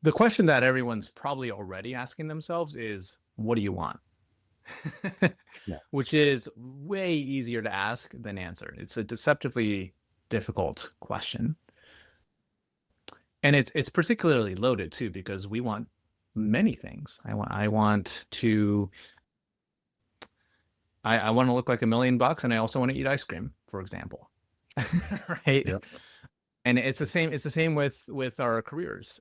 The question that everyone's probably already asking themselves is, "What do you want?" Yeah. Which is way easier to ask than answer. It's a deceptively difficult question. And it's particularly loaded too because we want many things. I wanna look like $1,000,000 and I also wanna eat ice cream, for example. Right? Yep. And it's the same with our careers.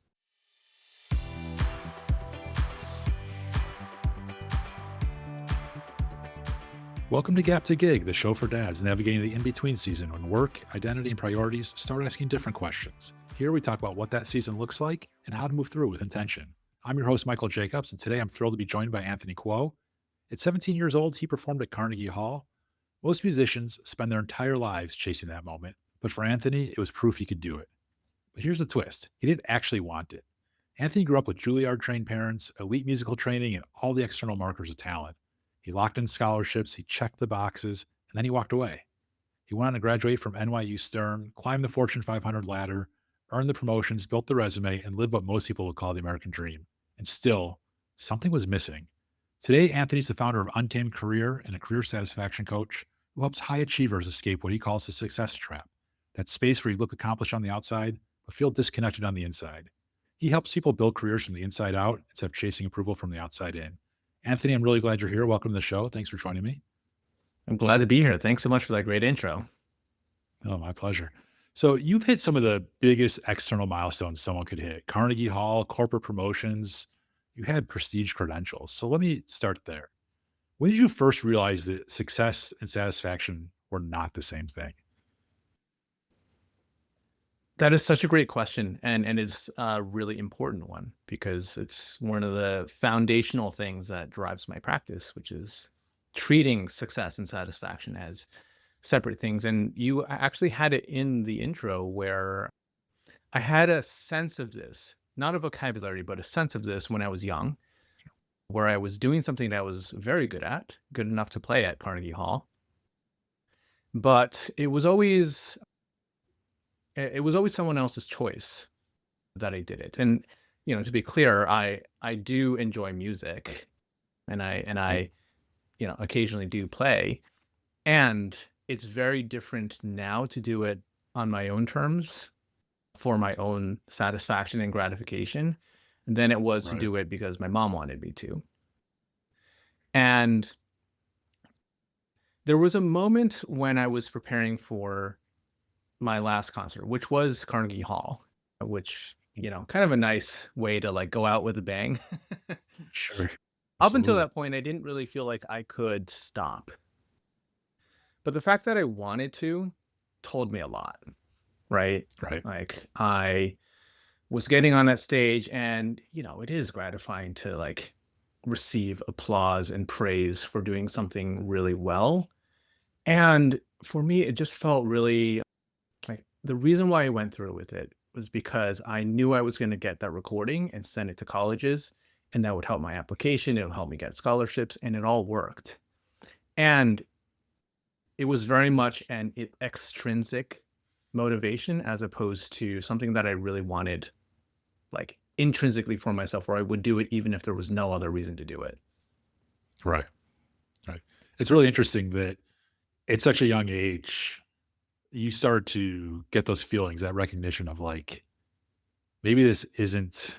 Welcome to Gap to Gig, the show for dads navigating the in-between season when work, identity, and priorities start asking different questions. Here we talk about what that season looks like and how to move through it with intention. I'm your host, Michael Jacobs, and today I'm thrilled to be joined by Anthony Kuo. At 17 years old, he performed at Carnegie Hall. Most musicians spend their entire lives chasing that moment, but for Anthony, it was proof he could do it. But here's the twist. He didn't actually want it. Anthony grew up with Juilliard-trained parents, elite musical training, and all the external markers of talent. He locked in scholarships, he checked the boxes, and then he walked away. He went on to graduate from NYU Stern, climbed the Fortune 500 ladder, earned the promotions, built the resume, and lived what most people would call the American dream. And still, something was missing. Today, Anthony's the founder of Untamed Career and a career satisfaction coach who helps high achievers escape what he calls the success trap, that space where you look accomplished on the outside, but feel disconnected on the inside. He helps people build careers from the inside out instead of chasing approval from the outside in. Anthony, I'm really glad you're here. Welcome to the show. Thanks for joining me. I'm glad to be here. Thanks so much for that great intro. Oh, my pleasure. So, you've hit some of the biggest external milestones someone could hit: Carnegie Hall, corporate promotions. You had prestige credentials. So, let me start there. When did you first realize that success and satisfaction were not the same thing? That is such a great question, and it's a really important one because it's one of the foundational things that drives my practice, which is treating success and satisfaction as separate things. And you actually had it in the intro where I had a sense of this, not a vocabulary, but a sense of this when I was young, where I was doing something that I was very good at, good enough to play at Carnegie Hall, but it was always someone else's choice that I did it. And, to be clear, I do enjoy music and I and Right. I, occasionally do play. And it's very different now to do it on my own terms for my own satisfaction and gratification than it was to Right. do it because my mom wanted me to. And there was a moment when I was preparing for my last concert, which was Carnegie Hall, which, kind of a nice way to like go out with a bang. Sure. Up until Absolutely. that point, I didn't really feel like I could stop. But the fact that I wanted to told me a lot, right? Right. Like I was getting on that stage and, it is gratifying to like receive applause and praise for doing something really well. And for me, it just felt really like the reason why I went through with it was because I knew I was going to get that recording and send it to colleges, and that would help my application. It would help me get scholarships, and it all worked. And it was very much an extrinsic motivation as opposed to something that I really wanted, like intrinsically for myself, where I would do it even if there was no other reason to do it. Right. Right. It's really interesting that at such a young age, you start to get those feelings, that recognition of like, maybe this isn't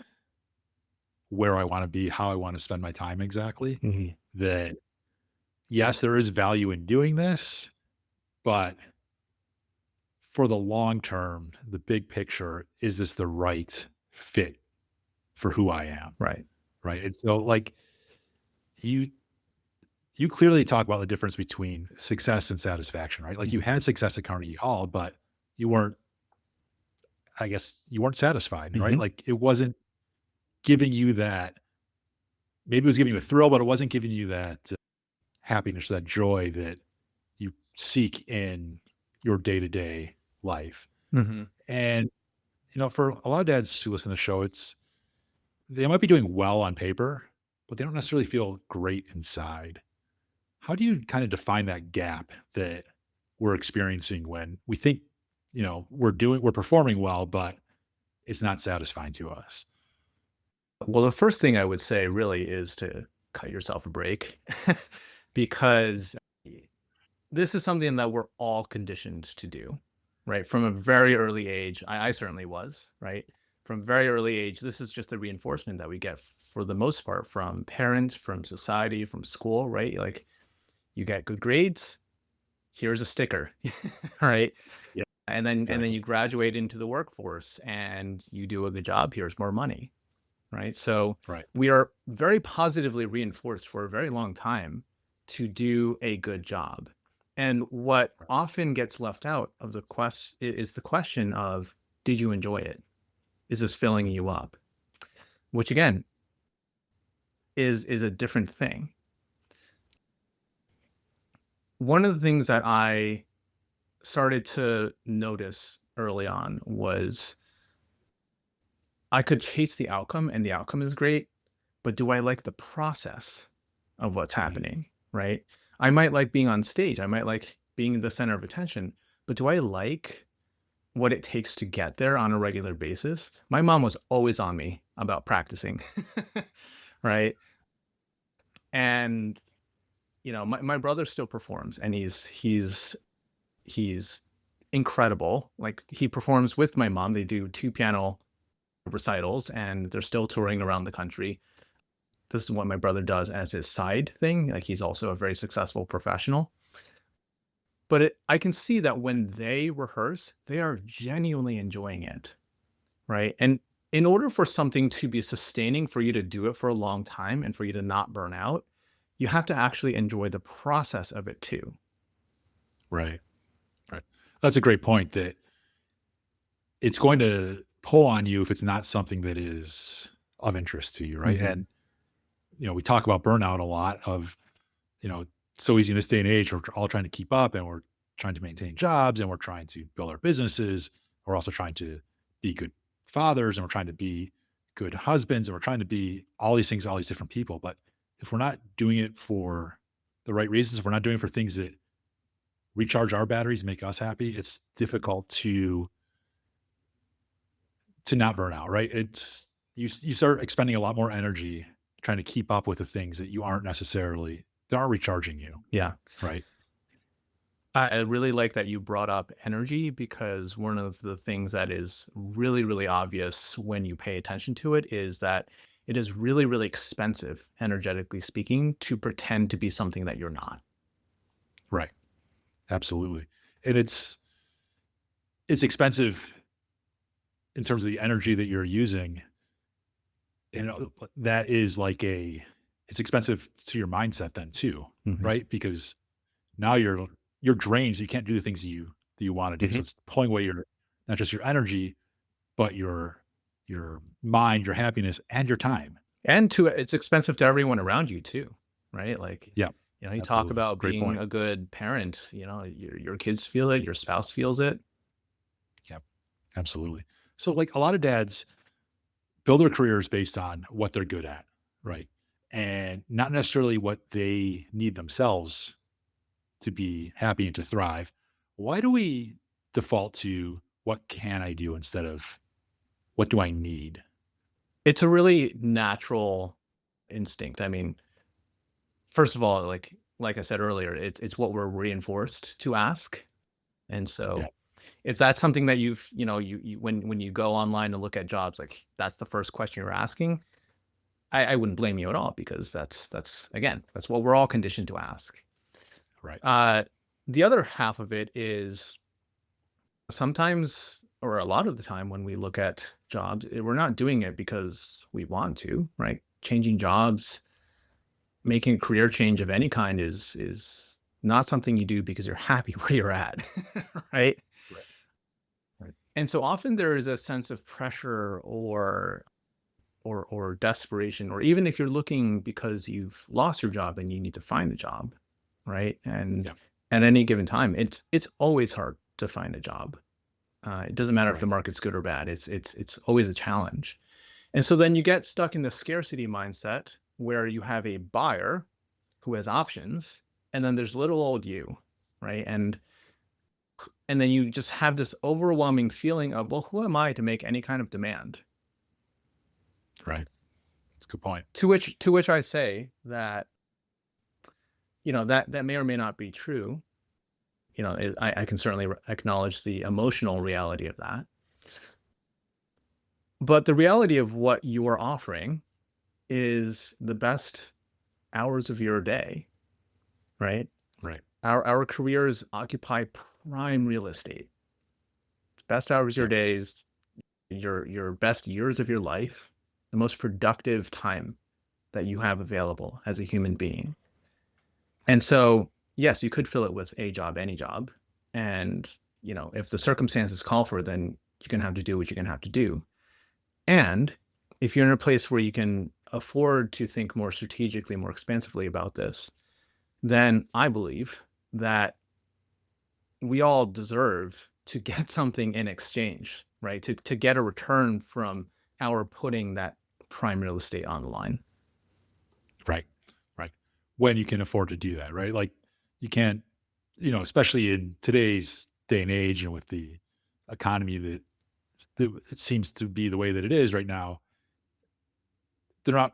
where I want to be, how I want to spend my time exactly. Mhm. That, yes, there is value in doing this, but for the long term, the big picture, is this the right fit for who I am? Right. Right. And so, like, you, you clearly talk about the difference between success and satisfaction, right? Like, you had success at Carnegie Hall, but you weren't, I guess, you weren't satisfied, right? Mhm. Like, it wasn't giving you that. Maybe it was giving you a thrill, but it wasn't giving you that happiness, that joy that you seek in your day to day life. Mhm. And, for a lot of dads who listen to the show, they might be doing well on paper, but they don't necessarily feel great inside. How do you kind of define that gap that we're experiencing when we think, we're performing well, but it's not satisfying to us? Well, the first thing I would say really is to cut yourself a break because this is something that we're all conditioned to do, right? From a very early age, I certainly was, right? From very early age, this is just the reinforcement that we get for the most part from parents, from society, from school, right? Like you get good grades, here's a sticker, right? Yeah, And then exactly. you graduate into the workforce and you do a good job, here's more money, right? So Right. we are very positively reinforced for a very long time to do a good job. And what Right. often gets left out of the quest is the question of, did you enjoy it? Is this filling you up? Which again is a different thing. One of the things that I started to notice early on was I could chase the outcome and the outcome is great, but do I like the process of what's Mhm. happening, right? I might like being on stage. I might like being the center of attention, but do I like what it takes to get there on a regular basis? My mom was always on me about practicing, right? And my brother still performs and he's incredible. Like he performs with my mom. They do two piano recitals and they're still touring around the country. This is what my brother does as his side thing. Like he's also a very successful professional. But I can see that when they rehearse, they are genuinely enjoying it, right? And in order for something to be sustaining, for you to do it for a long time and for you to not burn out, you have to actually enjoy the process of it too. Right. Right. That's a great point that it's going to pull on you if it's not something that is of interest to you, right? Mhm. And, we talk about burnout a lot of, you know, so easy in this day and age. We're all trying to keep up and we're trying to maintain jobs and we're trying to build our businesses. We're also trying to be good fathers and we're trying to be good husbands and we're trying to be all these things, all these different people. But if we're not doing it for the right reasons, if we're not doing it for things that recharge our batteries, make us happy, it's difficult to not burn out, right? It's you start expending a lot more energy trying to keep up with the things that you aren't necessarily that aren't recharging you, Yeah. right? I really like that you brought up energy because one of the things that is really, really obvious when you pay attention to it is that it is really, really expensive, energetically speaking, to pretend to be something that you're not. Right. Absolutely. And it's expensive in terms of the energy that you're using. That is like it's expensive to your mindset then too, Mhm. right? Because now you're drained, so you can't do the things that you want to do. So Mhm. it's pulling away your not just your energy, but your mind, your happiness, and your time. And it's expensive to everyone around you too, right? Like, Yeah, you talk absolutely. about Great being point. a good parent, your kids feel it, your spouse feels it. Yeah, absolutely. So like a lot of dads build their careers based on what they're good at, right? And not necessarily what they need themselves to be happy and to thrive. Why do we default to what can I do instead of what do I need? It's a really natural instinct. I mean, first of all, like I said earlier, it's what we're reinforced to ask. And Yeah, so if that's something that you when you go online and look at jobs, like that's the first question you're asking, I wouldn't blame you at all because that's again, that's what we're all conditioned to ask. right. Uh, the other half of it is sometimes or a lot of the time when we look at jobs, we're not doing it because we want to, right? Changing jobs, making a career change of any kind is not something you do because you're happy where you're at, right? Right. Right. And so often there is a sense of pressure or desperation, or even if you're looking because you've lost your job and you need to find a job, right? And Yeah. at any given time, it's always hard to find a job. It doesn't matter if the Right. market's good or bad. It's always a challenge. And so then you get stuck in the scarcity mindset where you have a buyer who has options, and then there's little old you, right? And then you just have this overwhelming feeling of, well, who am I to make any kind of demand? Right. That's a good point. To which I say that, that may or may not be true. I can certainly acknowledge the emotional reality of that. But the reality of what you are offering is the best hours of your day, right? Right. Our careers occupy prime real estate. Best hours of your Yep. days, your best years of your life, the most productive time that you have available as a human being. And so, yes, you could fill it with a job, any job. And, if the circumstances call for it, then you're going to have to do what you're going to have to do. And if you're in a place where you can afford to think more strategically, more expansively about this, then I believe that we all deserve to get something in exchange, right? To get a return from our putting that prime real estate on the line. Right. Right. When you can afford to do that, right? Like you can't, especially in today's day and age and with the economy that it seems to be the way that it is right now,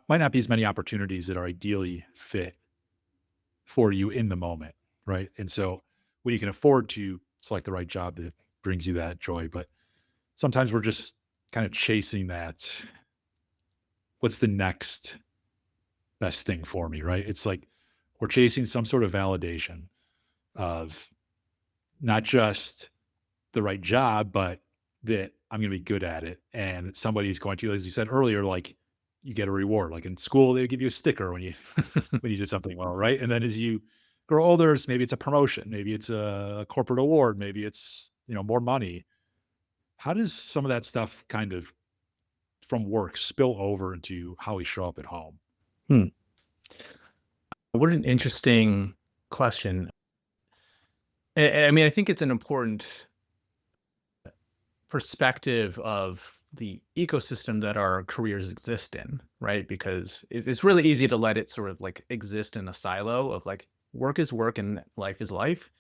might not be as many opportunities that are ideally fit for you in the moment, right? And so when you can afford to select the right job that brings you that joy, but sometimes we're just kind of chasing that. What's the next best thing for me, right? It's like we're chasing some sort of validation of not just the right job, but that I'm going to be good at it. And somebody's going to, as you said earlier, like you get a reward. Like in school, they give you a sticker when you when you did something well, right? And then as you grow older, maybe it's a promotion, maybe it's a corporate award, maybe it's more money. How does some of that stuff kind of from work spill over into how we show up at home? Hmm. What an interesting question. I mean, I think it's an important perspective of the ecosystem that our careers exist in, right? Because it's really easy to let it sort of like exist in a silo of like work is work and life is life,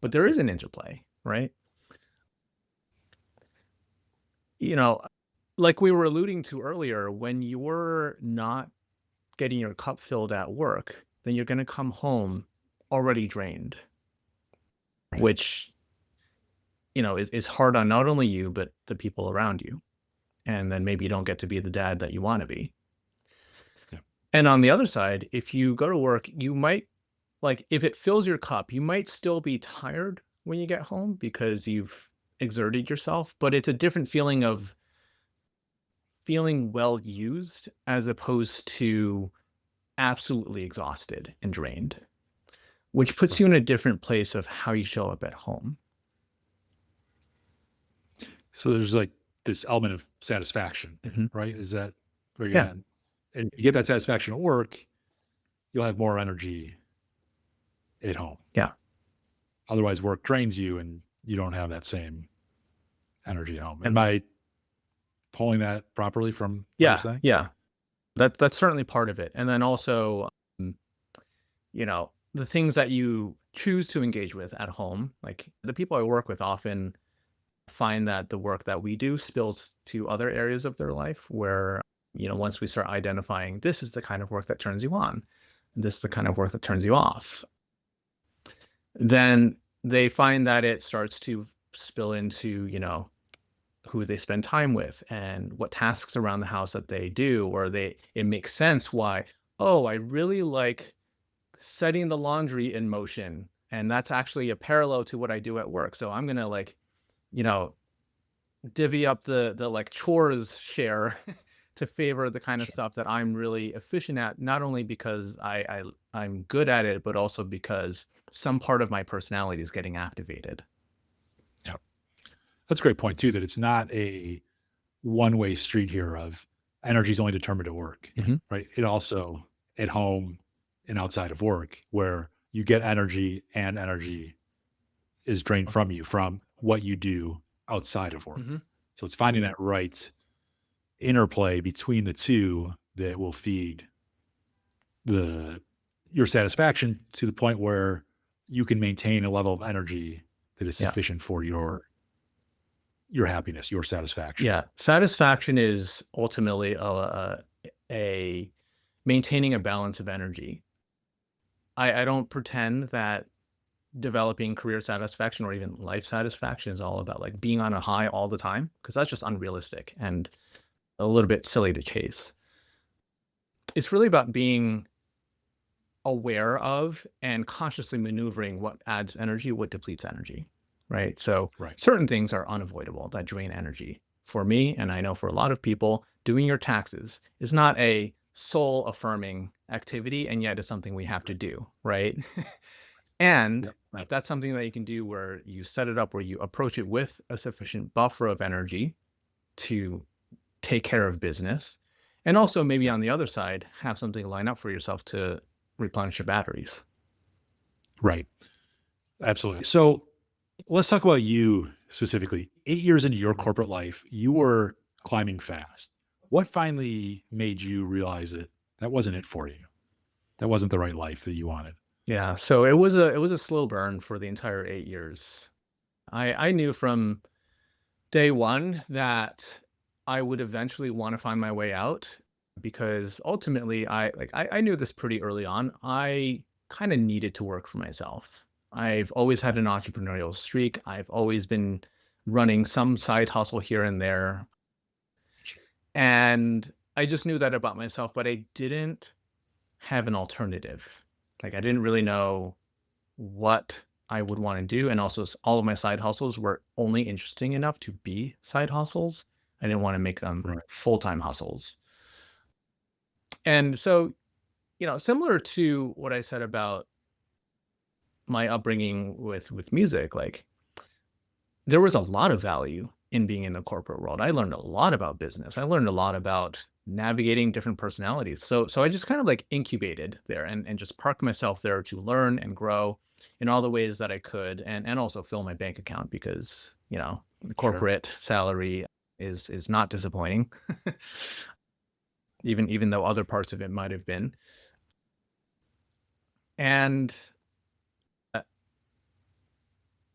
but there is an interplay, right? You know, like we were alluding to earlier, when you're not getting your cup filled at work, then you're going to come home already drained, Right. which, is hard on not only you, but the people around you. And then maybe you don't get to be the dad that you want to be. Yeah. And on the other side, if you go to work, you might like if it fills your cup, you might still be tired when you get home because you've exerted yourself, but it's a different feeling of feeling well used as opposed to absolutely exhausted and drained, which puts Right. you in a different place of how you show up at home. So there's like this element of satisfaction, Mhm. right? Is that where you're Yeah. at? And you get that satisfaction at work, you'll have more energy at home. Yeah. Otherwise, work drains you and you don't have that same energy at home. Am And I pulling that properly from what you're yeah, saying? yeah. That's certainly part of it. And then also, um, the things that you choose to engage with at home, like the people I work with often find that the work that we do spills to other areas of their life where, once we start identifying this is the kind of work that turns you on, this is the kind of work that turns you off, then they find that it starts to spill into, who they spend time with and what tasks around the house that they do, or it makes sense why, oh, I really like setting the laundry in motion. And that's actually a parallel to what I do at work. So I'm gonna like, you know, divvy up the like chores share to favor the kind of Sure. stuff that I'm really efficient at, not only because I'm good at it, but also because some part of my personality is getting activated. Yeah. That's a great point too, that it's not a one-way street here of energy is only determined at work, Mhm. right? It also at home and outside of work where you get energy and energy is drained from you from what you do outside of work. Mhm. So it's finding that right interplay between the two that will feed the your satisfaction to the point where you can maintain a level of energy that is Yeah. sufficient for your happiness, your satisfaction. Yeah. Satisfaction is ultimately a maintaining a balance of energy. I don't pretend that developing career satisfaction or even life satisfaction is all about like being on a high all the time, because that's just unrealistic and a little bit silly to chase. It's really about being aware of and consciously maneuvering what adds energy, what depletes energy, right? So Right. certain things are unavoidable that drain energy. For me, and I know for a lot of people, doing your taxes is not a soul affirming activity, and yet it's something we have to do, right? And Yep. Right. that's something that you can do where you set it up where you approach it with a sufficient buffer of energy to take care of business. And also maybe Yep. on the other side, have something line up for yourself to replenish your batteries. Right. Absolutely. So let's talk about you specifically. 8 years into your corporate life, you were climbing fast. What finally made you realize that that wasn't it for you? That wasn't the right life that you wanted? Yeah, so it was a slow burn for the entire 8 years. I knew from day one that I would eventually want to find my way out, because ultimately I knew this pretty early on. I kind of needed to work for myself. I've always had an entrepreneurial streak. I've always been running some side hustle here and there. And I just knew that about myself, but I didn't have an alternative. Like I didn't really know what I would want to do. And also, all of my side hustles were only interesting enough to be side hustles. I didn't want to make them Right. full-time hustles. And so, similar to what I said about my upbringing with music, like there was a lot of value in being in the corporate world. I learned a lot about business. I learned a lot about navigating different personalities. So I just kind of like incubated there and just parked myself there to learn and grow in all the ways that I could, and also fill my bank account, because, the Sure. corporate salary is not disappointing, even though other parts of it might have been. And uh,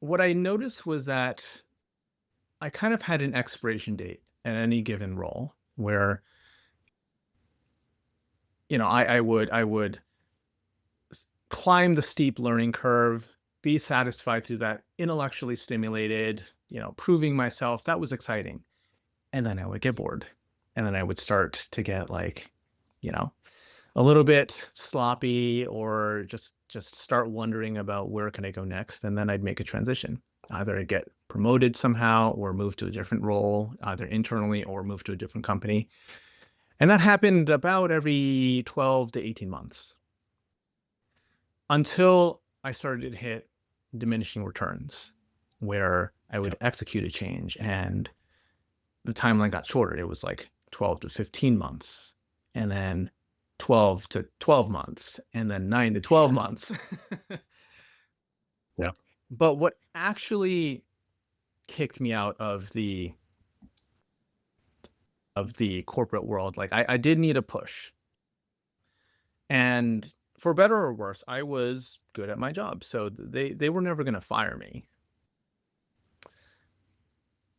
what I noticed was that I kind of had an expiration date at any given role where, I would climb the steep learning curve, be satisfied through that, intellectually stimulated, proving myself. That was exciting. And then I would get bored. And then I would start to get like, you know, a little bit sloppy, or just start wondering about where can I go next. And then I'd make a transition. Either I'd get promoted somehow or move to a different role, either internally or move to a different company. And that happened about every 12 to 18 months, until I started to hit diminishing returns, where I would Yep. execute a change and the timeline got shorter. It was like 12 to 15 months, and then 12 to 12 months, and then 9 to 12 months. Yep. But what actually kicked me out of the corporate world, like I did need a push. And for better or worse, I was good at my job. So they were never going to fire me.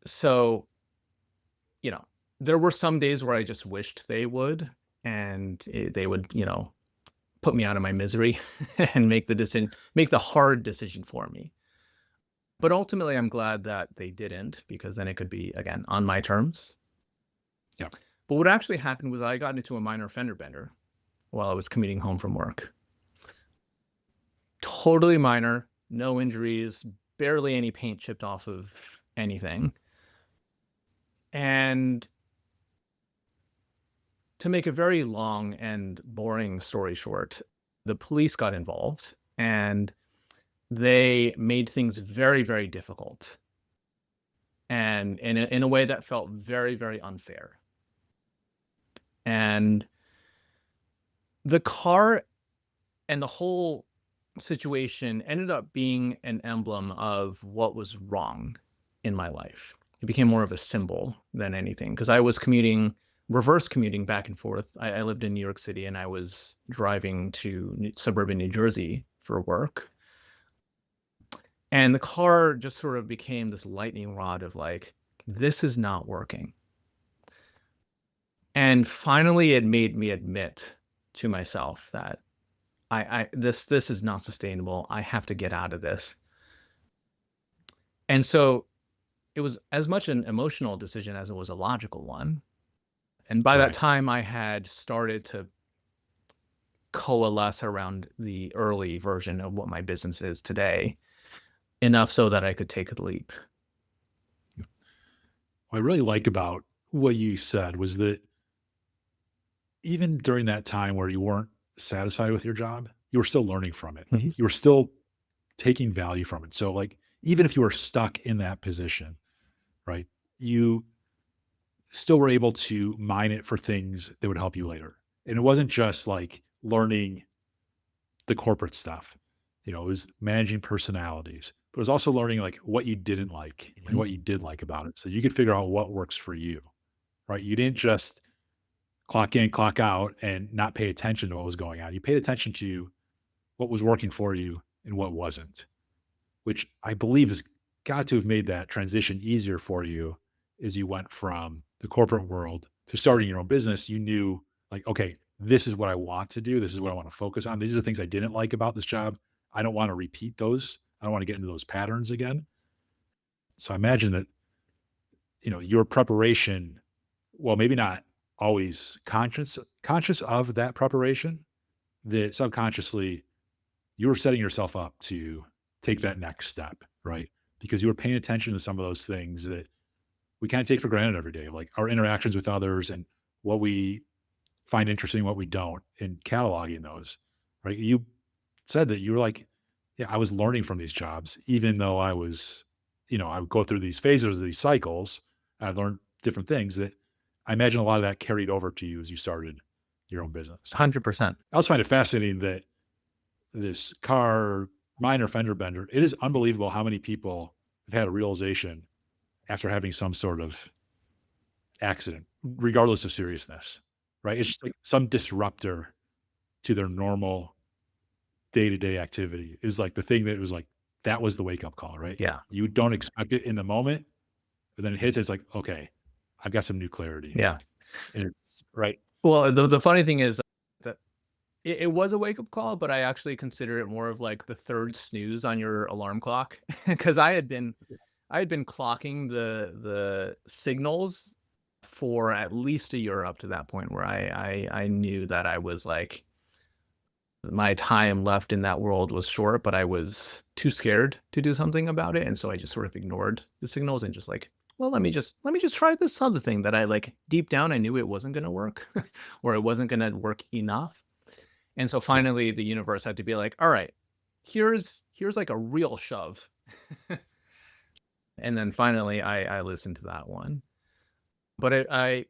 So, you know, there were some days where I just wished they would, and they would, put me out of my misery and make the hard decision for me. But ultimately, I'm glad that they didn't, because then it could be, again, on my terms. Yep. But what actually happened was I got into a minor fender bender while I was commuting home from work. Totally minor, no injuries, barely any paint chipped off of anything. And to make a very long and boring story short, the police got involved and they made things very, very difficult, and in a way that felt very, very unfair. And the car and the whole situation ended up being an emblem of what was wrong in my life. It became more of a symbol than anything, because I was reverse commuting back and forth. I lived in New York City and I was driving to suburban New Jersey for work. And the car just sort of became this lightning rod of like, this is not working. And finally, it made me admit to myself that this is not sustainable. I have to get out of this. And so it was as much an emotional decision as it was a logical one. And by that Right. time, I had started to coalesce around the early version of what my business is today, enough so that I could take the leap. What I really like about what you said was that even during that time where you weren't satisfied with your job, you were still learning from it. Mhm. You were still taking value from it. So, like, even if you were stuck in that position, right, you still were able to mine it for things that would help you later. And it wasn't just like learning the corporate stuff, it was managing personalities, but it was also learning like what you didn't like and Mhm. what you did like about it. So you could figure out what works for you, right? You didn't just clock in, clock out, and not pay attention to what was going on. You paid attention to what was working for you and what wasn't, which I believe has got to have made that transition easier for you as you went from the corporate world to starting your own business. You knew, like, okay, this is what I want to do. This is what I want to focus on. These are the things I didn't like about this job. I don't want to repeat those. I don't want to get into those patterns again. So I imagine that, your preparation, well, maybe not always conscious of that preparation, that subconsciously you were setting yourself up to take that next step, right? Because you were paying attention to some of those things that we kind of take for granted every day, like our interactions with others and what we find interesting, what we don't, and cataloging those, right? You said that you were like, yeah, I was learning from these jobs, even though I would go through these phases, these cycles. I learned different things that I imagine a lot of that carried over to you as you started your own business. 100%. I also find it fascinating that this car minor fender bender, it is unbelievable how many people have had a realization after having some sort of accident, regardless of seriousness, right? It's just like some disruptor to their normal day-to-day activity is like the thing that was like, that was the wake-up call, right? Yeah. You don't expect it in the moment, but then it hits, it's like, okay, I've got some new clarity. Yeah. And it's right. Well, the funny thing is that it was a wake up call, but I actually consider it more of like the third snooze on your alarm clock because I had been clocking the signals for at least a year up to that point where I knew that I was like my time left in that world was short, but I was too scared to do something about it, and so I just sort of ignored the signals and just like, well, let me just try this other thing that I like deep down I knew it wasn't going to work or it wasn't going to work enough. And so Yeah. finally the universe had to be like, all right, here's like a real shove. And then finally I listened to that one. But I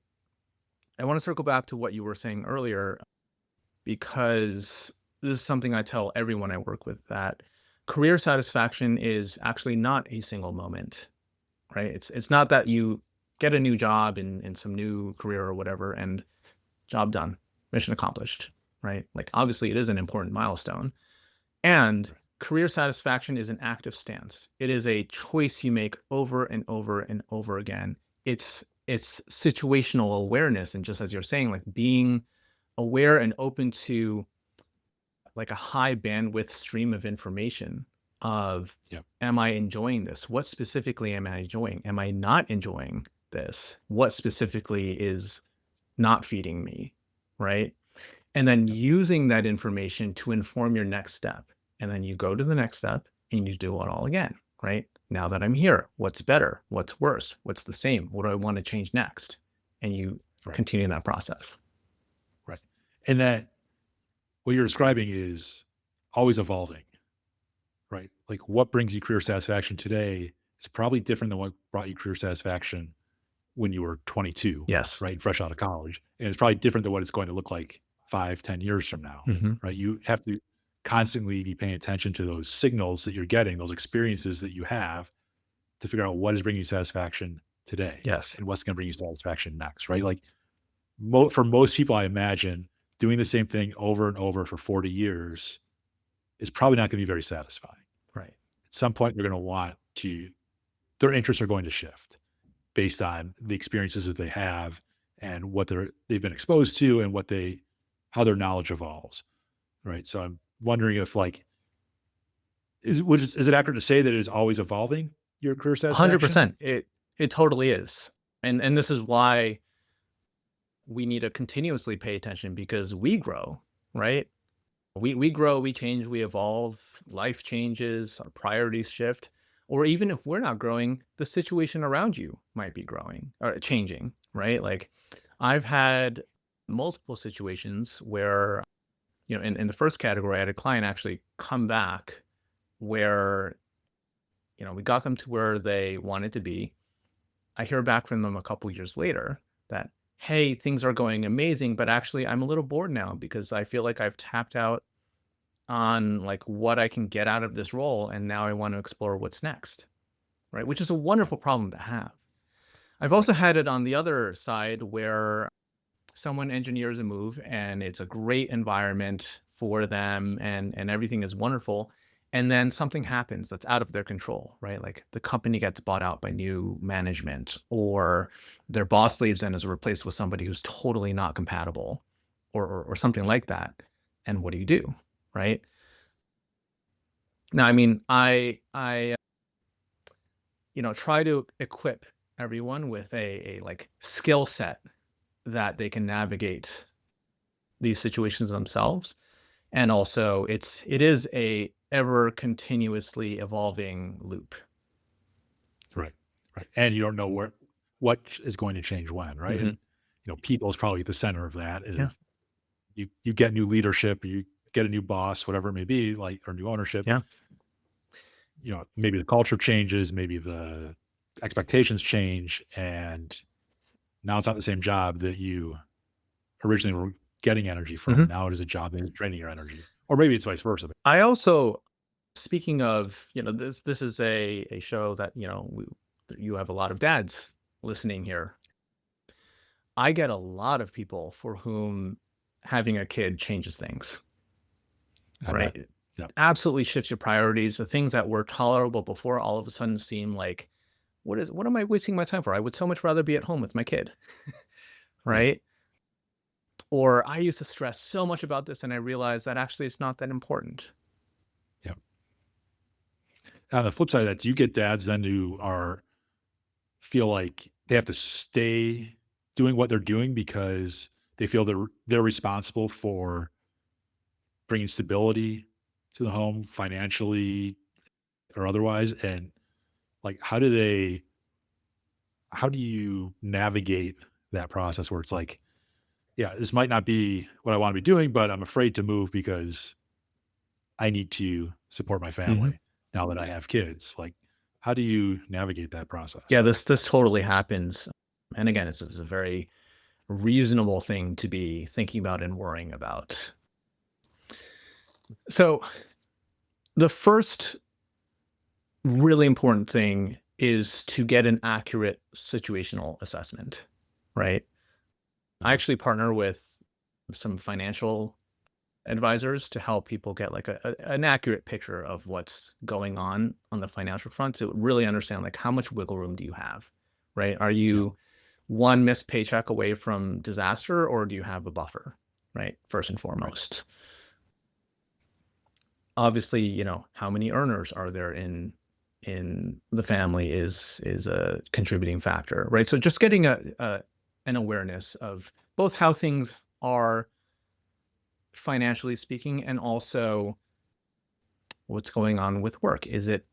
want to circle back to what you were saying earlier because this is something I tell everyone I work with that career satisfaction is actually not a single moment, right? It's not that you get a new job in some new career or whatever and job done, mission accomplished, right? Like obviously it is an important milestone. And Right. career satisfaction is an active stance. It is a choice you make over and over and over again. It's situational awareness and just as you're saying like being aware and open to like a high bandwidth stream of information of Yeah. am I enjoying this? What specifically am I enjoying? Am I not enjoying this? What specifically is not feeding me? Right? And then Yeah. using that information to inform your next step. And then you go to the next step and you do it all again, right? Now that I'm here, what's better? What's worse? What's the same? What do I want to change next? And you Right. continue that process. Right. And that what you're describing is always evolving. Right? Like what brings you career satisfaction today is probably different than what brought you career satisfaction when you were 22, Yes. right? Fresh out of college. And it's probably different than what it's going to look like 5, 10 years from now, Hmm. right? You have to constantly be paying attention to those signals that you're getting, those experiences that you have to figure out what is bringing you satisfaction today Yes. and what's going to bring you satisfaction next, right? Like for most people, I imagine doing the same thing over and over for 40 years is probably not going to be very satisfying. Right. At some point, they're going to want to, their interests are going to shift based on the experiences that they have and what they've been exposed to and how their knowledge evolves. Right. So I'm wondering if like, is it accurate to say that it is always evolving, your career satisfaction? 100%. It totally is. And this is why we need to continuously pay attention because we grow, right? We grow, we change, we evolve, life changes, our priorities shift. Or even if we're not growing, the situation around you might be growing or changing, right? Like I've had multiple situations where, in the first category, I had a client actually come back where, we got them to where they wanted to be. I hear back from them a couple years later that, hey, things are going amazing, but actually I'm a little bored now because I feel like I've tapped out on like what I can get out of this role. And now I want to explore what's next. Right. Which is a wonderful problem to have. I've also had it on the other side where someone engineers a move and it's a great environment for them and everything is wonderful. And then something happens that's out of their control, right? Like the company gets bought out by new management or their boss leaves and is replaced with somebody who's totally not compatible or something like that. And what do you do? Right. Now, I mean, I try to equip everyone with a like skill set that they can navigate these situations themselves. And also it is a ever continuously evolving loop. Right. Right. And you don't know what is going to change when, right? And Mhm. people is probably at the center of that. Yeah. You get new leadership, you get a new boss, whatever it may be, like, or new ownership. Yeah. Maybe the culture changes, maybe the expectations change, and now it's not the same job that you originally were getting energy from. Mhm. Now it is a job that is draining your energy, or maybe it's vice versa. I also, speaking of, this is a show that, you have a lot of dads listening here. I get a lot of people for whom having a kid changes things, I bet. right? Yep. Absolutely shifts your priorities. The things that were tolerable before all of a sudden seem like, what am I wasting my time for? I would so much rather be at home with my kid, Right. right? Or I used to stress so much about this and I realized that actually it's not that important. Yep. On the flip side of that, you get dads then who feel like they have to stay doing what they're doing because they feel they're responsible for bringing stability to the home financially or otherwise. And like, how do you navigate that process where it's like, yeah, this might not be what I want to be doing, but I'm afraid to move because I need to support my Mhm. family now that I have kids. Like, how do you navigate that process? Yeah, this totally happens. And again, it's a very reasonable thing to be thinking about and worrying about. So, the first really important thing is to get an accurate situational assessment, right? I Uh-huh. actually partner with some financial advisors to help people get like an accurate picture of what's going on the financial front to really understand like how much wiggle room do you have, right? Are Yeah. you one missed paycheck away from disaster or do you have a buffer, right? First and Right. foremost. Obviously, how many earners are there in the family is a contributing factor, right? So just getting an awareness of both how things are financially speaking and also what's going on with work. Is it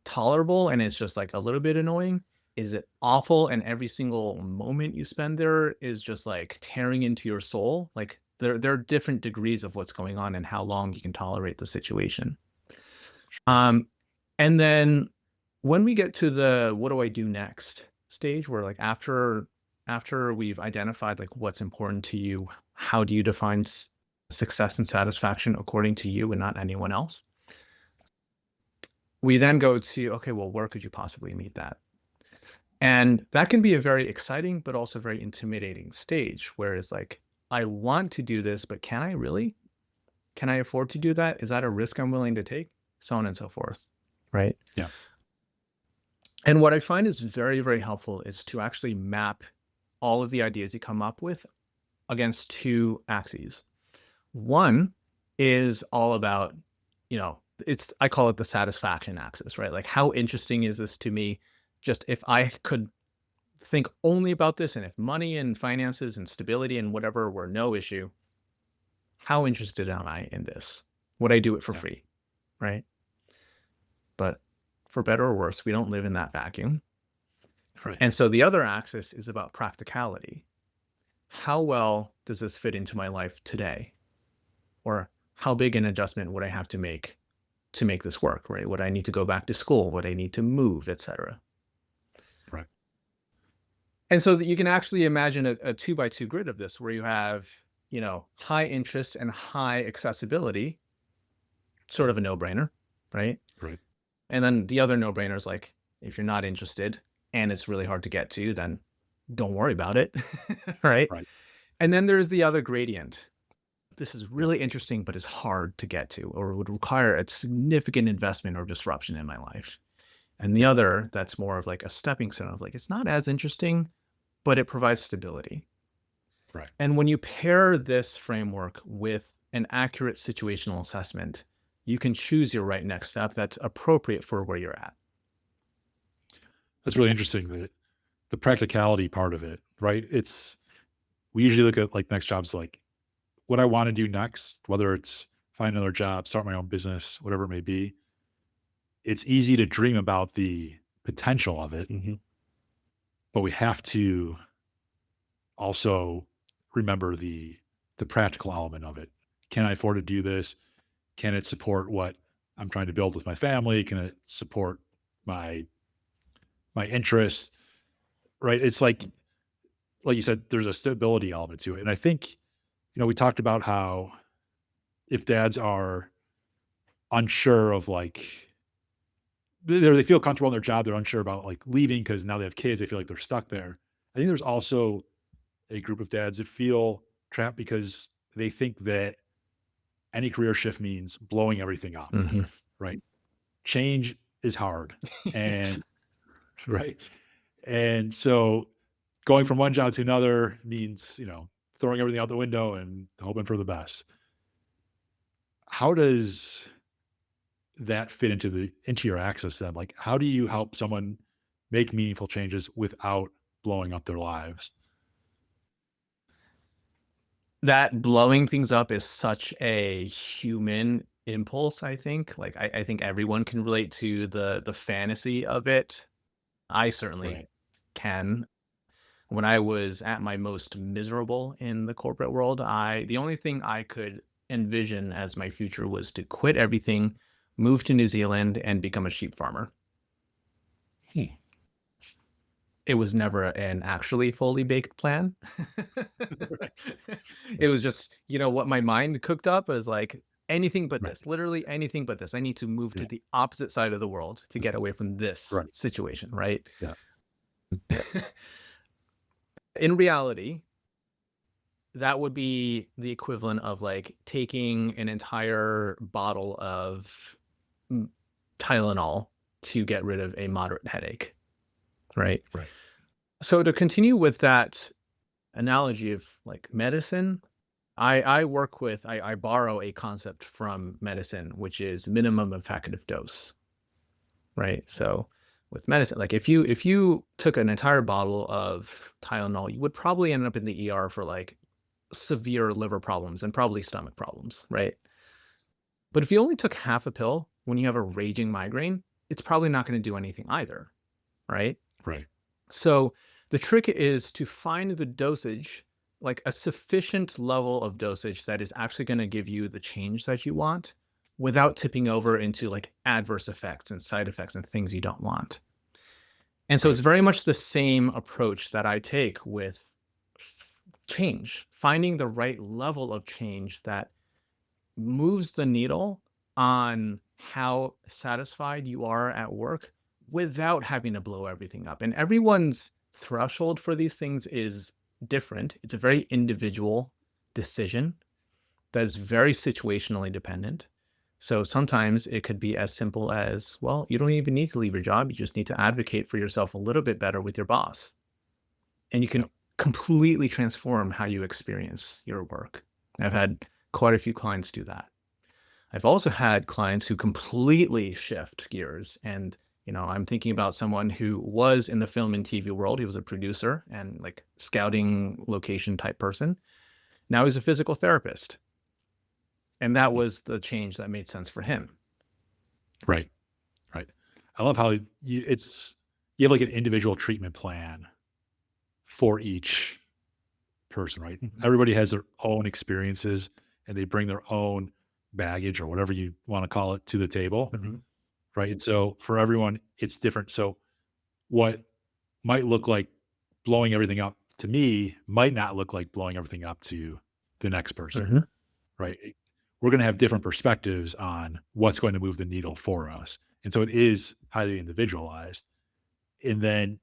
tolerable and it's just like a little bit annoying? Is it awful and every single moment you spend there is just like tearing into your soul? Like there are different degrees of what's going on and how long you can tolerate the situation. Sure. Um, and then when we get to the what do I do next stage, where like after we've identified like what's important to you, how do you define success and satisfaction according to you and not anyone else? We then go to, okay, well, where could you possibly meet that? And that can be a very exciting, but also very intimidating stage where it's like, I want to do this, but can I really? Can I afford to do that? Is that a risk I'm willing to take? So on and so forth. Right. Yeah. And what I find is very, very helpful is to actually map. all of the ideas you come up with against two axes. One is all about, I call it the satisfaction axis, right? Like, how interesting is this to me? Just if I could think only about this, and if money and finances and stability and whatever were no issue, how interested am I in this? Would I do it for Yeah. free? Right. But for better or worse, we don't live in that vacuum. And Right. so the other axis is about practicality. How well does this fit into my life today? Or how big an adjustment would I have to make this work, right? Would I need to go back to school? Would I need to move, etc.? Right. And so that you can actually imagine a 2 by 2 grid of this where you have, high interest and high accessibility, sort of a no-brainer, right? Right. And then the other no-brainer is like, if you're not interested and it's really hard to get to, then don't worry about it, right? Right. And then there's the other gradient. This is Yeah. really interesting, but is hard to get to, or would require a significant investment or disruption in my life. And the Yeah. other, that's more of like a stepping stone of like, it's not as interesting, but it provides stability. Right. And when you pair this framework with an accurate situational assessment, you can choose your right next step that's appropriate for where you're at. That's really interesting. The practicality part of it, right? We usually look at like next jobs like what I want to do next, whether it's find another job, start my own business, whatever it may be. It's easy to dream about the potential of it, Mhm. but we have to also remember the practical element of it. Can I afford to do this? Can it support what I'm trying to build with my family? Can it support my interests? Right? It's like you said, there's a stability element to it. And I think, we talked about how if dads are unsure of like they feel comfortable in their job, they're unsure about like leaving because now they have kids, they feel like they're stuck there. I think there's also a group of dads that feel trapped because they think that any career shift means blowing everything up, Mhm. right? Change is hard. Yes. And right. And so going from one job to another means, throwing everything out the window and hoping for the best. How does that fit into your access then? Like, how do you help someone make meaningful changes without blowing up their lives? That blowing things up is such a human impulse, I think. Like, I think everyone can relate to the fantasy of it. I certainly Right. can. When I was at my most miserable in the corporate world, the only thing I could envision as my future was to quit everything, move to New Zealand, and become a sheep farmer. Hmm. It was never an actually fully baked plan. Right. It Right. was just, what my mind cooked up as like anything but Right. this, literally anything but this. I need to move to Yeah. the opposite side of the world to This- get away from this Right. situation, right? Yeah. In reality, that would be the equivalent of like taking an entire bottle of mm, Tylenol to get rid of a moderate headache, right? Right. So to continue with that analogy of like medicine, I borrow a concept from medicine, which is minimum effective dose, right? So with medicine, like if you took an entire bottle of Tylenol, you would probably end up in the ER for like severe liver problems and probably stomach problems, right? But if you only took half a pill when you have a raging migraine, it's probably not going to do anything either, right? Right. So the trick is to find the dosage, like a sufficient level of dosage that is actually going to give you the change that you want without tipping over into like adverse effects and side effects and things you don't want. And so it's Right. very much the same approach that I take with change, finding the right level of change that moves the needle on how satisfied you are at work without having to blow everything up. And everyone's threshold for these things is different. It's a very individual decision that is very situationally dependent. So sometimes it could be as simple as, well, you don't even need to leave your job. You just need to advocate for yourself a little bit better with your boss. And you can Yep. completely transform how you experience your work. I've had quite a few clients do that. I've also had clients who completely shift gears. And, I'm thinking about someone who was in the film and TV world. He was a producer and like scouting location type person. Now he's a physical therapist. And that was the change that made sense for him. Right. Right. I love how you have like an individual treatment plan for each person, right? Mhm. Everybody has their own experiences and they bring their own baggage or whatever you want to call it to the table, Mhm. right? And so for everyone, it's different. So what might look like blowing everything up to me might not look like blowing everything up to the next person, Mhm. right? We're going to have different perspectives on what's going to move the needle for us. And so it is highly individualized. And then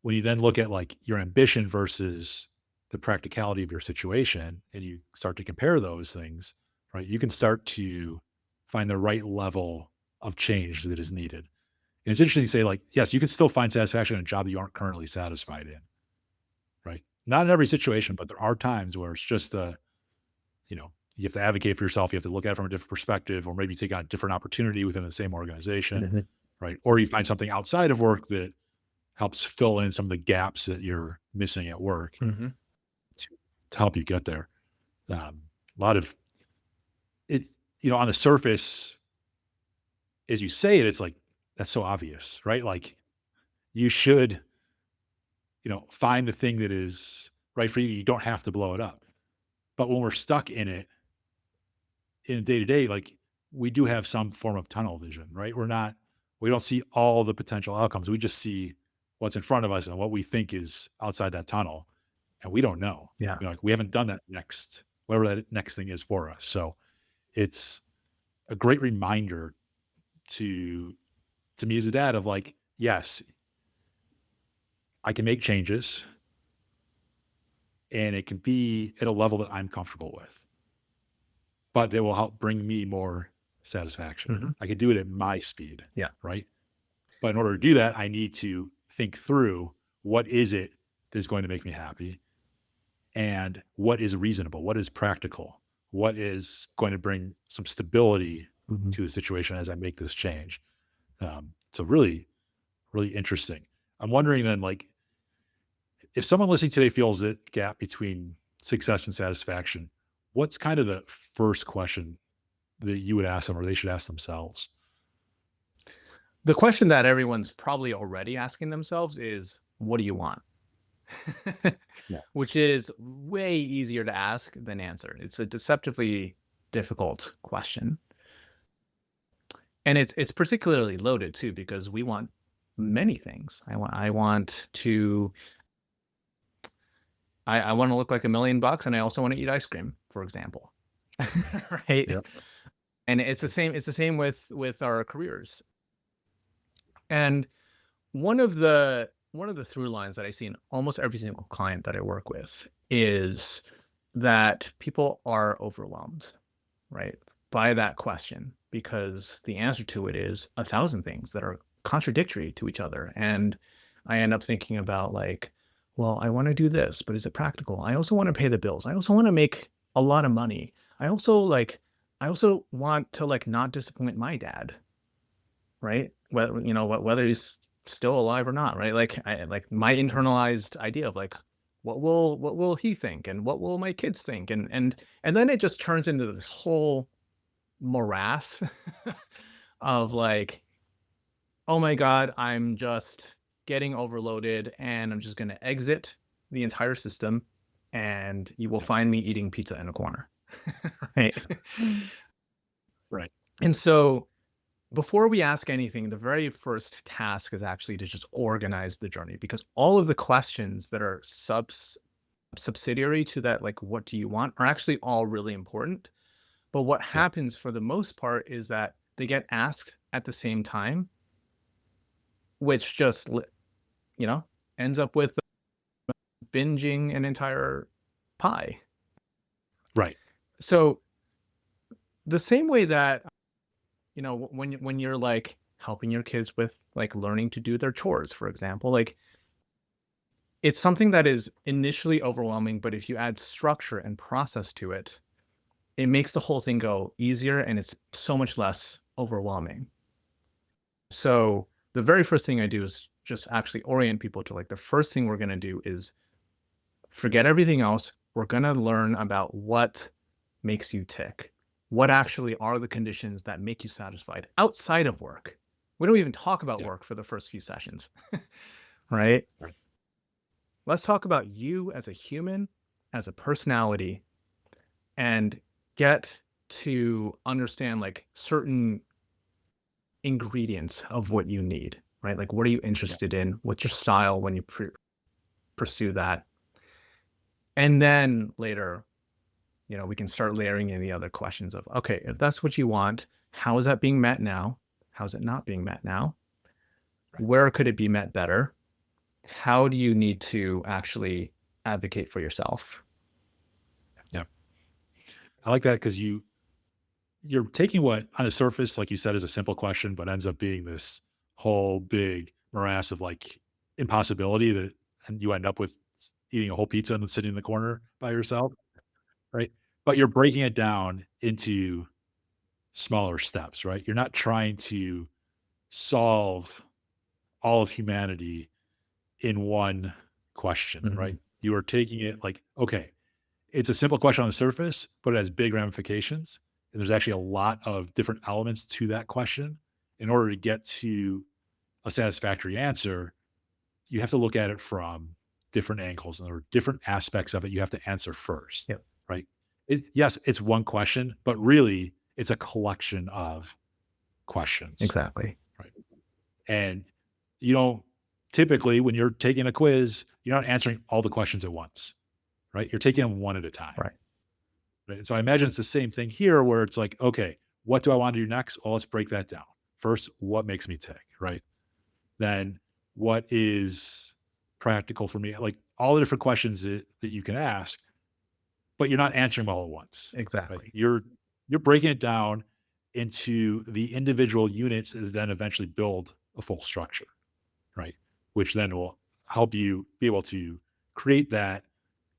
when you then look at like your ambition versus the practicality of your situation and you start to compare those things, right? You can start to find the right level of change that is needed. And it's interesting to say, like, yes, you can still find satisfaction in a job that you aren't currently satisfied in, right? Not in every situation, but there are times where it's just you have to advocate for yourself. You have to look at it from a different perspective, or maybe take on a different opportunity within the same organization, Mhm. right? Or you find something outside of work that helps fill in some of the gaps that you're missing at work Mhm. to, to help you get there. A lot of it, on the surface, as you say it, it's like, that's so obvious, right? Like you should, find the thing that is right for you. You don't have to blow it up. But when we're stuck in it in day to day, like we do have some form of tunnel vision, right? We don't see all the potential outcomes. We just see what's in front of us and what we think is outside that tunnel. And we don't know. Yeah. Like we haven't done that whatever that next thing is for us. So it's a great reminder to to me as a dad of like, yes, I can make changes and it can be at a level that I'm comfortable with, but it will help bring me more satisfaction. Mhm. I can do it at my speed, Yeah. right? But in order to do that, I need to think through what is it that's going to make me happy and what is reasonable, what is practical, what is going to bring some stability Mhm. to the situation as I make this change. So really, really interesting. I'm wondering then, like, if someone listening today feels that gap between success and satisfaction, what's kind of the first question that you would ask them or they should ask themselves? The question that everyone's probably already asking themselves is, what do you want? Yeah. Which is way easier to ask than answer. It's a deceptively difficult question. And it's particularly loaded too because we want many things. I want to look like $1,000,000 and I also want to eat ice cream, for example. Right? Yep. And it's the same with our careers. And one of the through lines that I see in almost every single client that I work with is that people are overwhelmed, right, by that question because the answer to it is a thousand things that are contradictory to each other. And I end up thinking about like, well, I want to do this, but is it practical? I also want to pay the bills. I also want to make a lot of money. I also want to like not disappoint my dad, right? Whether he's still alive or not, right? Like like my internalized idea of like what will he think and what will my kids think and then it just turns into this whole morass of like, oh my god, I'm just getting overloaded and I'm just going to exit the entire system and you will Yep. find me eating pizza in a corner. Right. Right. And so before we ask anything, the very first task is actually to just organize the journey because all of the questions that are subsidiary to that, like, what do you want, are actually all really important. But what Yeah. happens for the most part is that they get asked at the same time, which just, you know, ends up with binging an entire pie. Right. So the same way that, when you're like helping your kids with like learning to do their chores, for example, like It's something that is initially overwhelming, but if you add structure and process to it, it makes the whole thing go easier and it's so much less overwhelming. So the very first thing I do is just actually orient people to like the first thing we're going to do is forget everything else. We're going to learn about what makes you tick. What actually are the conditions that make you satisfied outside of work? We don't even talk about Yeah. work for the first few sessions, right? Right. Let's talk about you as a human, as a personality, and get to understand like certain ingredients of what you need, right? Like, what are you Yeah. interested in? What's your style when you pursue that? And then later, we can start layering in the other questions of, okay, if that's what you want, how is that being met now? How's it not being met now? Right. Where could it be met better? How do you need to actually advocate for yourself? Yeah. I like that because you're taking what on the surface, like you said, is a simple question, but ends up being this whole big morass of like impossibility that, and you end up with eating a whole pizza and then sitting in the corner by yourself. Right. But you're breaking it down into smaller steps, right? You're not trying to solve all of humanity in one question, right? Mhm. You are taking it like, okay, it's a simple question on the surface, but it has big ramifications. And there's actually a lot of different elements to that question. In order to get to a satisfactory answer, you have to look at it from different angles, and there are different aspects of it you have to answer first, Yep. right? Yes, it's one question, but really it's a collection of questions, Exactly. right? And you don't typically, when you're taking a quiz, you're not answering all the questions at once, right? You're taking them one at a time. Right. Right? So I imagine it's the same thing here where it's like, okay, what do I want to do next? Well, let's break that down. First, what makes me tick, right? Then what is practical for me? Like all the different questions that you can ask, but you're not answering them all at once, right? Exactly. You're breaking it down into the individual units that then eventually build a full structure, right? Which then will help you be able to create that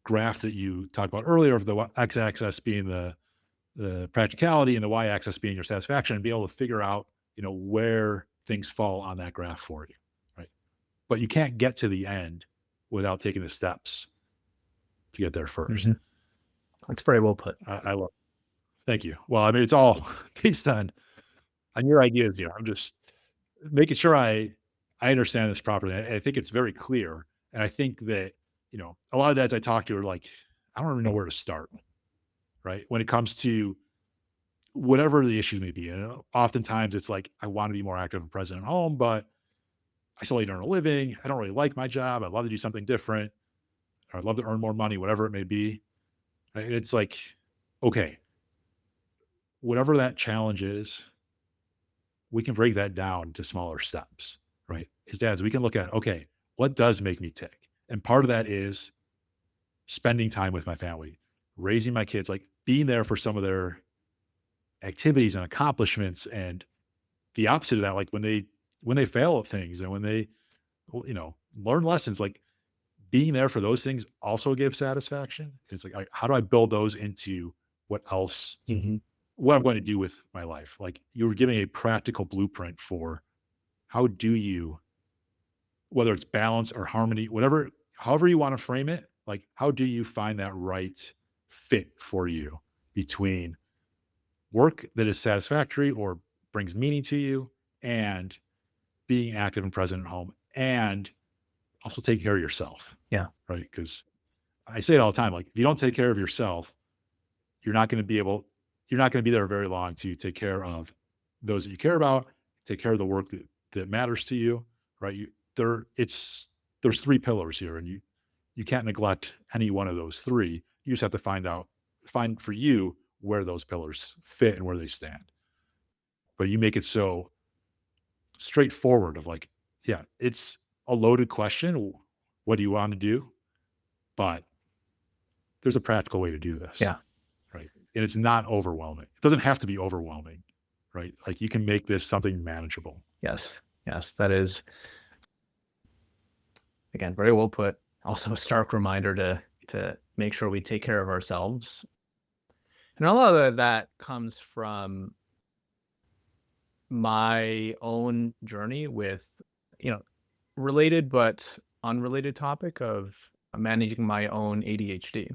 graph that you talked about earlier of the x-axis being the practicality and the y-axis being your satisfaction, and be able to figure out, where things fall on that graph for you, right? But you can't get to the end without taking the steps to get there first. Mhm. That's very well put. I love. Thank you. Well, I mean, it's all based on your ideas here. I'm just making sure I understand this properly. I think it's very clear, and I think that a lot of dads I talk to are like, I don't even know where to start. Right when it comes to whatever the issue may be, and oftentimes it's like I want to be more active and present at home, but I still need to earn a living. I don't really like my job. I'd love to do something different. Or I'd love to earn more money, whatever it may be. Right? And it's like, okay, whatever that challenge is, we can break that down to smaller steps, right? As dads, we can look at, okay, what does make me tick? And part of that is spending time with my family, raising my kids, like being there for some of their activities and accomplishments. And the opposite of that, like when they fail at things and when they, learn lessons, like being there for those things also gives satisfaction. It's like, how do I build those into what else, Mhm. what I'm going to do with my life? Like you were giving a practical blueprint for how do you, whether it's balance or harmony, whatever, however you want to frame it, like how do you find that right fit for you between work that is satisfactory or brings meaning to you and being active and present at home and also taking care of yourself, Yeah. right? Because I say it all the time, like if you don't take care of yourself, you're not going to be able, you're not going to be there very long to take care of those that you care about, take care of the work that matters to you, right? There's three pillars here, and you can't neglect any one of those three. You just have to find for you where those pillars fit and where they stand. But you make it so straightforward of like, yeah, it's a loaded question. What do you want to do? But there's a practical way to do this, Yeah. right? And it's not overwhelming. It doesn't have to be overwhelming, right? Like you can make this something manageable. Yes. Yes. That is, again, very well put. also a stark reminder to make sure we take care of ourselves. And a lot of that comes from my own journey with, you know, related but unrelated topic of managing my own ADHD,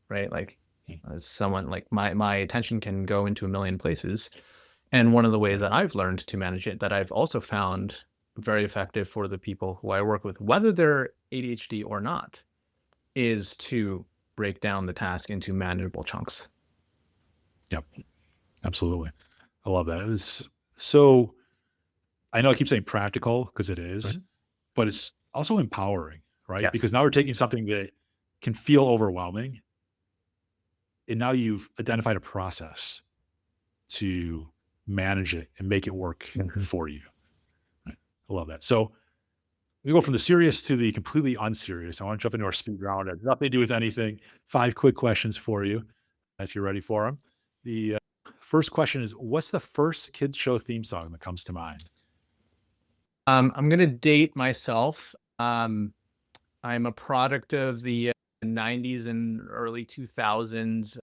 right? Like, Mm. as someone like my attention can go into a million places. And one of the ways Right. that I've learned to manage it that I've also found very effective for the people who I work with, whether they're ADHD or not, is to break down the task into manageable chunks. Yep. Absolutely. I love that. So I know I keep saying practical because it is, Mhm. but it's also empowering, right? Yes. Because now we're taking something that can feel overwhelming, and now you've identified a process to manage it and make it work Mhm. for you. Right. I love that. So we go from the serious to the completely unserious. I want to jump into our speed round. It has nothing to do with anything. 5 quick questions for you, if you're ready for them. The first question is, what's the first kids show theme song that comes to mind? I'm gonna date myself. I'm a product of the 90s and early 2000s.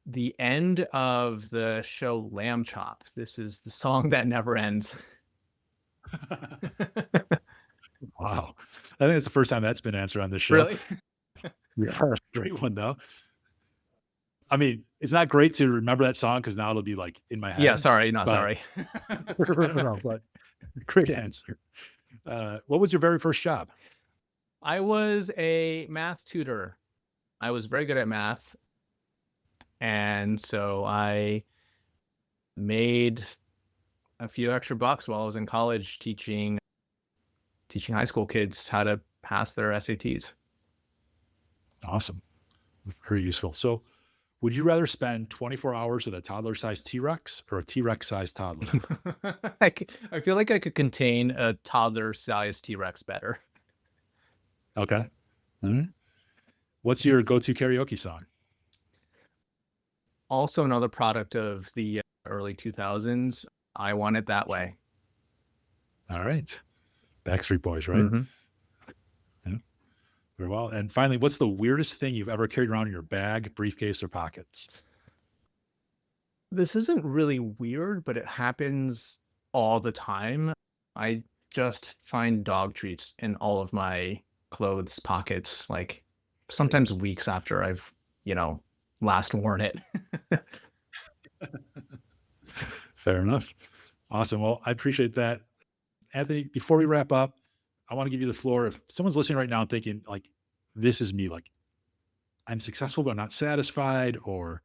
The end of the show Lamb Chop. This is the song that never ends. Wow. I think it's the first time that's been answered on this show. Really? Yeah. Great one, though. I mean, it's not great to remember that song because now it'll be like in my Yeah, head, sorry, not but sorry. no, but great answer. What was your very first job? I was a math tutor. I was very good at math, and so I made a few extra bucks while I was in college teaching high school kids how to pass their SATs. Awesome. Very useful. So, would you rather spend 24 hours with a toddler sized T Rex or a T Rex sized toddler? I feel like I could contain a toddler-sized T-Rex better. Okay. All right. What's your go to karaoke song? Also another product of the early 2000s, I Want It That Way. All right. Backstreet Boys, right? Mhm. Yeah. Very well. And finally, what's the weirdest thing you've ever carried around in your bag, briefcase, or pockets? This isn't really weird, but it happens all the time. I just find dog treats in all of my clothes pockets, like, Right. sometimes weeks after I've, you know, last worn it. Fair enough. Awesome. Well, I appreciate that. Anthony, before we wrap up, I want to give you the floor. If someone's listening right now and thinking, like, this is me, like, I'm successful, but I'm not satisfied, or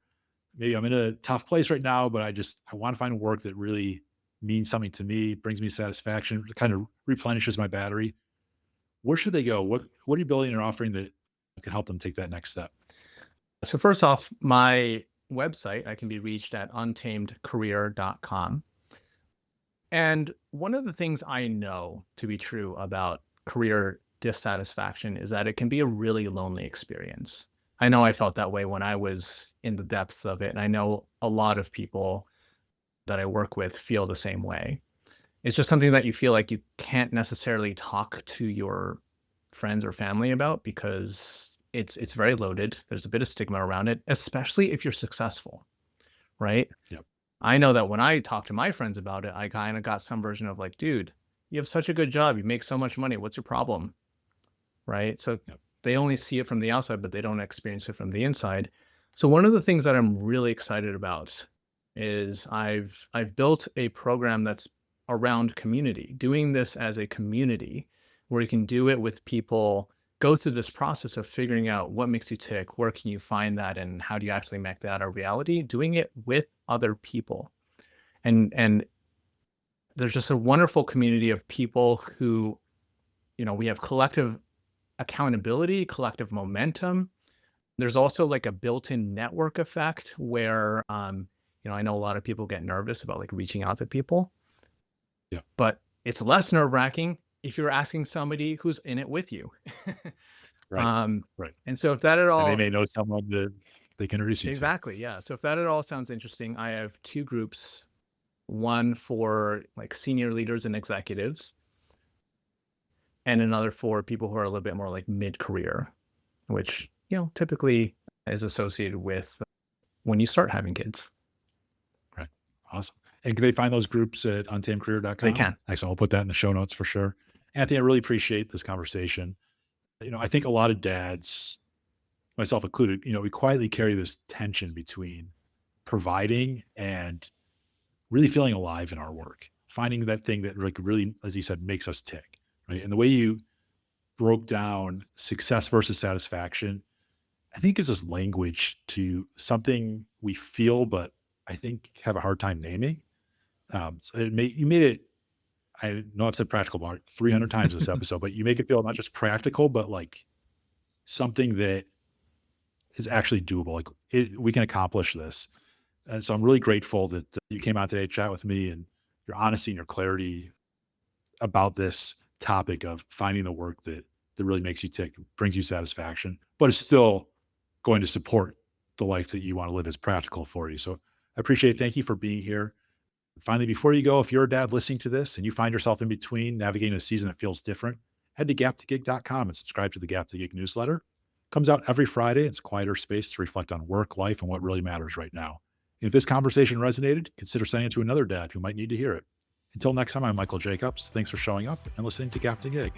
maybe I'm in a tough place right now, but I want to find work that really means something to me, brings me satisfaction, kind of replenishes my battery. Where should they go? What are you building or offering that can help them take that next step? So first off, my website, I can be reached at untamedcareer.com. And one of the things I know to be true about career dissatisfaction is that it can be a really lonely experience. I know I felt that way when I was in the depths of it, and I know a lot of people that I work with feel the same way. It's just something that you feel like you can't necessarily talk to your friends or family about because it's very loaded. There's a bit of stigma around it, especially if you're successful, right? Yep. I know that when I talk to my friends about it, I kind of got some version of like, dude, you have such a good job. You make so much money. What's your problem? Right. So Yep. they only see it from the outside, but they don't experience it from the inside. So one of the things that I'm really excited about is I've built a program that's around community, doing this as a community where you can do it with people, go through this process of figuring out what makes you tick, where can you find that, and how do you actually make that a reality, doing it with other people. And there's just a wonderful community of people who, we have collective accountability, collective momentum. There's also like a built-in network effect where, I know a lot of people get nervous about like reaching out to people, Yep. but it's less nerve-wracking if you're asking somebody who's in it with you. Right. um, Right. and so if that at And they all, may know someone that they can introduce you to. exactly, yeah. So if that at all sounds interesting, I have two groups, one for like senior leaders and executives, and another for people who are a little bit more like mid-career, which, typically is associated with when you start having kids. Right. Awesome. And can they find those groups at They untamedcareer.com? can. Excellent. We'll put that in the show notes for sure. Anthony, I really appreciate this conversation. I think a lot of dads, myself included, we quietly carry this tension between providing and really feeling alive in our work, finding that thing that like really, as you said, makes us tick, right? And the way you broke down success versus satisfaction, I think gives us language to something we feel, but I think have a hard time naming. So you made it. I know I've said practical about 300 times this episode, but you make it feel not just practical, but like something that is actually doable. Like we can accomplish this. And so I'm really grateful that you came out today to chat with me, and your honesty and your clarity about this topic of finding the work that really makes you tick, brings you satisfaction, but is still going to support the life that you want to live as practical for you. So I appreciate it. Thank you for being here. Finally, before you go, if you're a dad listening to this and you find yourself in between navigating a season that feels different, head to gap2gig.com and subscribe to the Gap to Gig newsletter. It comes out every Friday. It's a quieter space to reflect on work, life, and what really matters right now. If this conversation resonated, consider sending it to another dad who might need to hear it. Until next time, I'm Michael Jacobs. Thanks for showing up and listening to Gap to Gig.